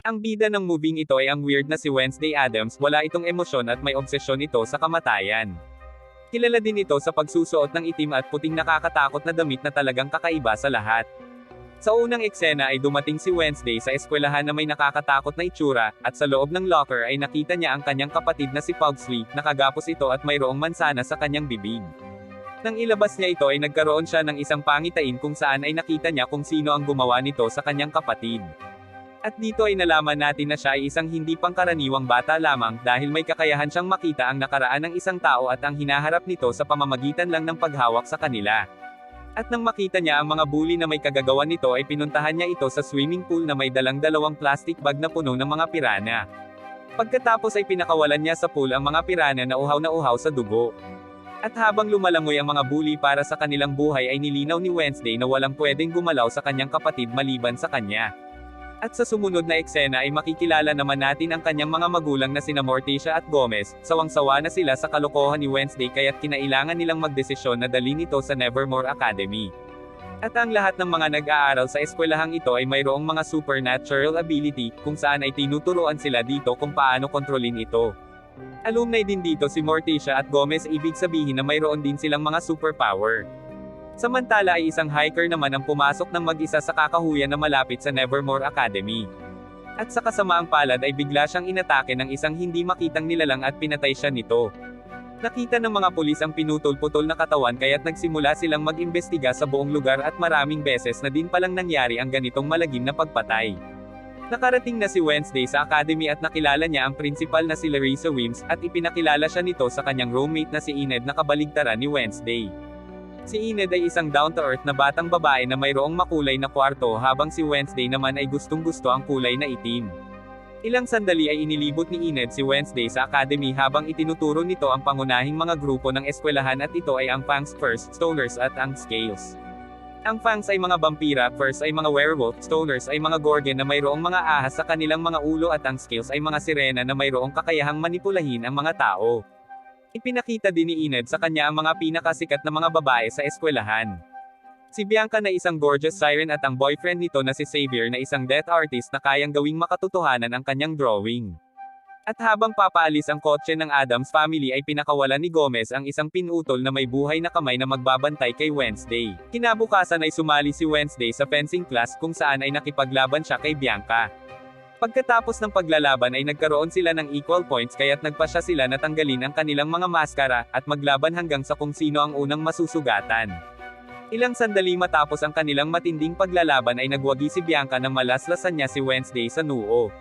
Ang bida ng moving ito ay ang weird na si Wednesday Addams, wala itong emosyon at may obsesyon ito sa kamatayan. Kilala din ito sa pagsusuot ng itim at puting nakakatakot na damit na talagang kakaiba sa lahat. Sa unang eksena ay dumating si Wednesday sa eskwelahan na may nakakatakot na itsura, at sa loob ng locker ay nakita niya ang kanyang kapatid na si Pugsley, nakagapos ito at mayroong mansana sa kanyang bibig. Nang ilabas niya ito ay nagkaroon siya ng isang pangitain kung saan ay nakita niya kung sino ang gumawa nito sa kanyang kapatid. At dito ay nalaman natin na siya ay isang hindi pangkaraniwang bata lamang dahil may kakayahan siyang makita ang nakaraan ng isang tao at ang hinaharap nito sa pamamagitan lang ng paghawak sa kanila. At nang makita niya ang mga bully na may kagagawan nito ay pinuntahan niya ito sa swimming pool na may dalang dalawang plastic bag na puno ng mga pirana. Pagkatapos ay pinakawalan niya sa pool ang mga pirana na uhaw sa dugo. At habang lumalangoy ang mga bully para sa kanilang buhay ay nilinaw ni Wednesday na walang pwedeng gumalaw sa kanyang kapatid maliban sa kanya. At sa sumunod na eksena ay makikilala naman natin ang kanyang mga magulang na sina Morticia at Gomez, sawang-sawa na sila sa kalokohan ni Wednesday kaya't kinailangan nilang magdesisyon na dalhin ito sa Nevermore Academy. At ang lahat ng mga nag-aaral sa eskwelahang ito ay mayroong mga supernatural ability, kung saan ay tinuturuan sila dito kung paano kontrolin ito. Alumni din dito si Morticia at Gomez, ibig sabihin na mayroon din silang mga superpower. Samantala ay isang hiker naman ang pumasok ng mag-isa sa kakahuyan na malapit sa Nevermore Academy. At sa kasamaang palad ay bigla siyang inatake ng isang hindi makitang nilalang at pinatay siya nito. Nakita ng mga pulis ang pinutol-putol na katawan kaya't nagsimula silang mag-imbestiga sa buong lugar at maraming beses na din palang nangyari ang ganitong malagim na pagpatay. Nakarating na si Wednesday sa academy at nakilala niya ang principal na si Larissa Wims at ipinakilala siya nito sa kanyang roommate na si Enid na kabaligtaran ni Wednesday. Si Enid ay isang down-to-earth na batang babae na mayroong makulay na kwarto habang si Wednesday naman ay gustong-gusto ang kulay na itim. Ilang sandali ay inilibot ni Enid si Wednesday sa academy habang itinuturo nito ang pangunahing mga grupo ng eskwelahan at ito ay ang Fangs First, Stoners at ang Scales. Ang Fangs ay mga vampira, First ay mga werewolf, Stoners ay mga gorgon na mayroong mga ahas sa kanilang mga ulo at ang Scales ay mga sirena na mayroong kakayahang manipulahin ang mga tao. Ipinakita din ni Enid sa kanya ang mga pinakasikat na mga babae sa eskwelahan. Si Bianca na isang gorgeous siren at ang boyfriend nito na si Xavier na isang death artist na kayang gawing makatotohanan ang kanyang drawing. At habang papaalis ang kotse ng Addams family ay pinakawalan ni Gomez ang isang pinutol na may buhay na kamay na magbabantay kay Wednesday. Kinabukasan ay sumali si Wednesday sa fencing class kung saan ay nakipaglaban siya kay Bianca. Pagkatapos ng paglalaban ay nagkaroon sila ng equal points kaya't nagpasya sila na tanggalin ang kanilang mga maskara, at maglaban hanggang sa kung sino ang unang masusugatan. Ilang sandali matapos ang kanilang matinding paglalaban ay nagwagi si Bianca nang malaslasan niya si Wednesday sa noo.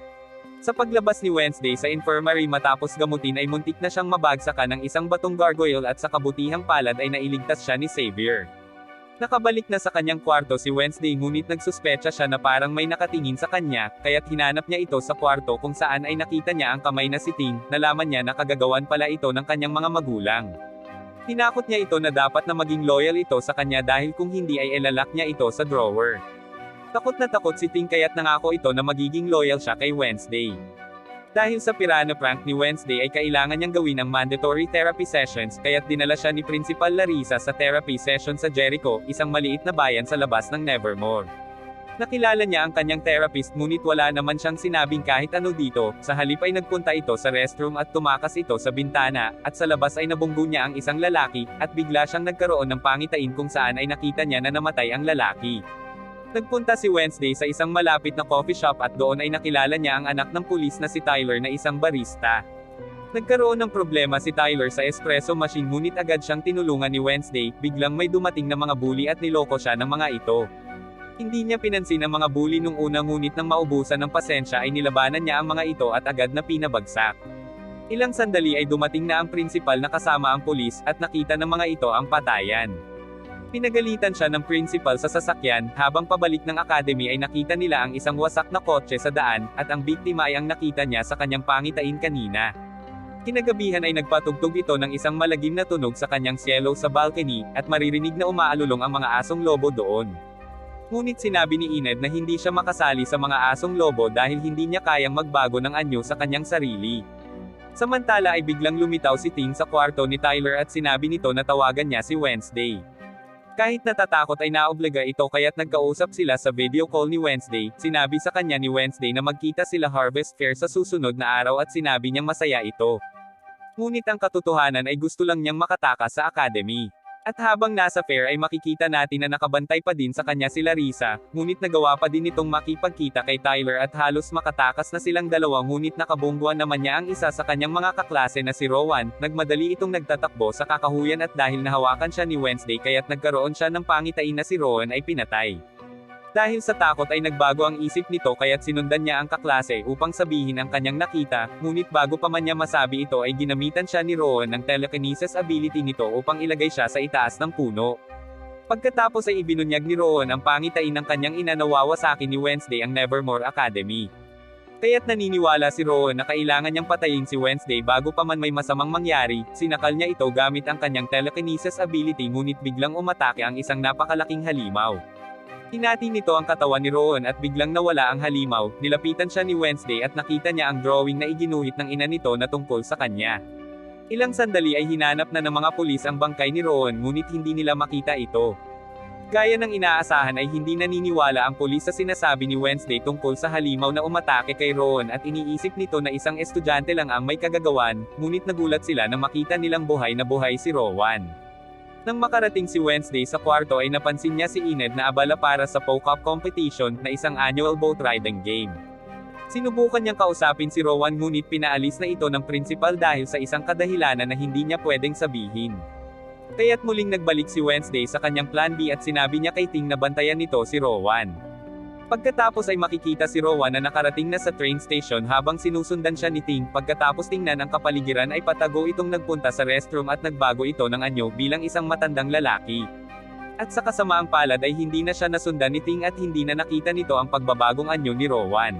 Sa paglabas ni Wednesday sa infirmary matapos gamutin ay muntik na siyang mabagsakan ng isang batong gargoyle at sa kabutihang palad ay nailigtas siya ni Xavier. Nakabalik na sa kanyang kwarto si Wednesday ngunit nagsuspecha siya na parang may nakatingin sa kanya, kaya't hinanap niya ito sa kwarto kung saan ay nakita niya ang kamay na si Ting, nalaman niya na kagagawan pala ito ng kanyang mga magulang. Tinakot niya ito na dapat na maging loyal ito sa kanya dahil kung hindi ay ilalak niya ito sa drawer. Takot na takot si Ting kaya't nangako ito na magiging loyal siya kay Wednesday. Dahil sa pirana prank ni Wednesday ay kailangan niyang gawin ang mandatory therapy sessions kaya't dinala siya ni Principal Larissa sa therapy session sa Jericho, isang maliit na bayan sa labas ng Nevermore. Nakilala niya ang kanyang therapist ngunit wala naman siyang sinabing kahit ano dito, sa halip ay nagpunta ito sa restroom at tumakas ito sa bintana, at sa labas ay nabunggo niya ang isang lalaki, at bigla siyang nagkaroon ng pangitain kung saan ay nakita niya na namatay ang lalaki. Nagpunta si Wednesday sa isang malapit na coffee shop at doon ay nakilala niya ang anak ng pulis na si Tyler na isang barista. Nagkaroon ng problema si Tyler sa espresso machine ngunit agad siyang tinulungan ni Wednesday, biglang may dumating na mga bully at niloko siya ng mga ito. Hindi niya pinansin ang mga bully nung una ngunit nang maubusan ng pasensya ay nilabanan niya ang mga ito at agad na pinabagsak. Ilang sandali ay dumating na ang principal na kasama ang pulis at nakita ng mga ito ang patayan. Pinagalitan siya ng principal sa sasakyan, habang pabalik ng academy ay nakita nila ang isang wasak na kotse sa daan, at ang biktima ay ang nakita niya sa kanyang pangitain kanina. Kinagabihan ay nagpatugtog ito ng isang malagim na tunog sa kanyang cielo sa balcony, at maririnig na umaalulong ang mga asong lobo doon. Ngunit sinabi ni Enid na hindi siya makasali sa mga asong lobo dahil hindi niya kayang magbago ng anyo sa kanyang sarili. Samantala ay biglang lumitaw si Ting sa kwarto ni Tyler at sinabi nito na tawagan niya si Wednesday. Kahit natatakot ay naobliga ito kaya't nagkausap sila sa video call ni Wednesday, sinabi sa kanya ni Wednesday na magkita sila Harvest Fair sa susunod na araw at sinabi niyang masaya ito. Ngunit ang katotohanan ay gusto lang niyang makatakas sa academy. At habang nasa fair ay makikita natin na nakabantay pa din sa kanya si Larissa, ngunit nagawa pa din itong makipagkita kay Tyler at halos makatakas na silang dalawa ngunit nakabungguan naman niya ang isa sa kanyang mga kaklase na si Rowan, nagmadali itong nagtatakbo sa kakahuyan at dahil nahawakan siya ni Wednesday kaya't nagkaroon siya ng pangitain na si Rowan ay pinatay. Dahil sa takot ay nagbago ang isip nito kaya't sinundan niya ang kaklase upang sabihin ang kanyang nakita, ngunit bago pa man niya masabi ito ay ginamitan siya ni Rowan ng telekinesis ability nito upang ilagay siya sa itaas ng puno. Pagkatapos ay ibinunyag ni Rowan ang pangitain ng kanyang ina na wawasakin ni Wednesday ang Nevermore Academy. Kaya't naniniwala si Rowan na kailangan niyang patayin si Wednesday bago pa man may masamang mangyari, sinakal niya ito gamit ang kanyang telekinesis ability ngunit biglang umatake ang isang napakalaking halimaw. Hinati nito ang katawan ni Rowan at biglang nawala ang halimaw, nilapitan siya ni Wednesday at nakita niya ang drawing na iginuhit ng ina nito na tungkol sa kanya. Ilang sandali ay hinanap na ng mga pulis ang bangkay ni Rowan ngunit hindi nila makita ito. Gaya ng inaasahan ay hindi naniniwala ang pulis sa sinasabi ni Wednesday tungkol sa halimaw na umatake kay Rowan at iniisip nito na isang estudyante lang ang may kagagawan, ngunit nagulat sila na makita nilang buhay na buhay si Rowan. Nang makarating si Wednesday sa kwarto ay napansin niya si Enid na abala para sa Poke-Up competition na isang annual boat riding game. Sinubukan niyang kausapin si Rowan ngunit pinaalis na ito ng principal dahil sa isang kadahilanan na hindi niya pwedeng sabihin. Kaya't muling nagbalik si Wednesday sa kanyang plan B at sinabi niya kay Ting na bantayan nito si Rowan. Pagkatapos ay makikita si Rowan na nakarating na sa train station habang sinusundan siya ni Ting. Pagkatapos tingnan ang kapaligiran ay patago itong nagpunta sa restroom at nagbago ito ng anyo bilang isang matandang lalaki. At sa kasamaang palad ay hindi na siya nasundan ni Ting at hindi na nakita nito ang pagbabagong anyo ni Rowan.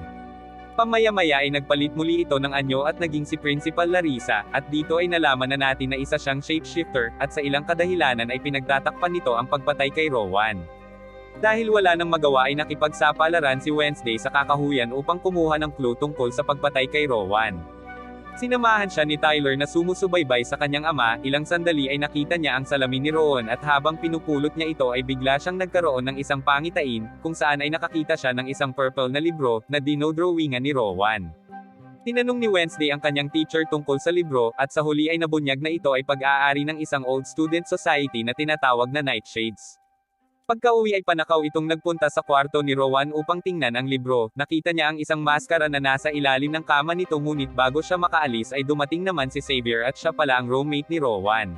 Pamaya-maya ay nagpalit muli ito ng anyo at naging si Principal Larissa, at dito ay nalaman na natin na isa siyang shapeshifter, at sa ilang kadahilanan ay pinagtatakpan nito ang pagpatay kay Rowan. Dahil wala nang magawa ay nakipagsapalaran si Wednesday sa kakahuyan upang kumuha ng clue tungkol sa pagpatay kay Rowan. Sinamahan siya ni Tyler na sumusubaybay sa kanyang ama, ilang sandali ay nakita niya ang salamin ni Rowan at habang pinupulot niya ito ay bigla siyang nagkaroon ng isang pangitain, kung saan ay nakakita siya ng isang purple na libro, na dinodrawingan ni Rowan. Tinanong ni Wednesday ang kanyang teacher tungkol sa libro, at sa huli ay nabunyag na ito ay pag-aari ng isang old student society na tinatawag na Nightshades. Pagka-uwi ay panakaw itong nagpunta sa kwarto ni Rowan upang tingnan ang libro, nakita niya ang isang maskara na nasa ilalim ng kama nito ngunit bago siya makaalis ay dumating naman si Xavier at siya pala ang roommate ni Rowan.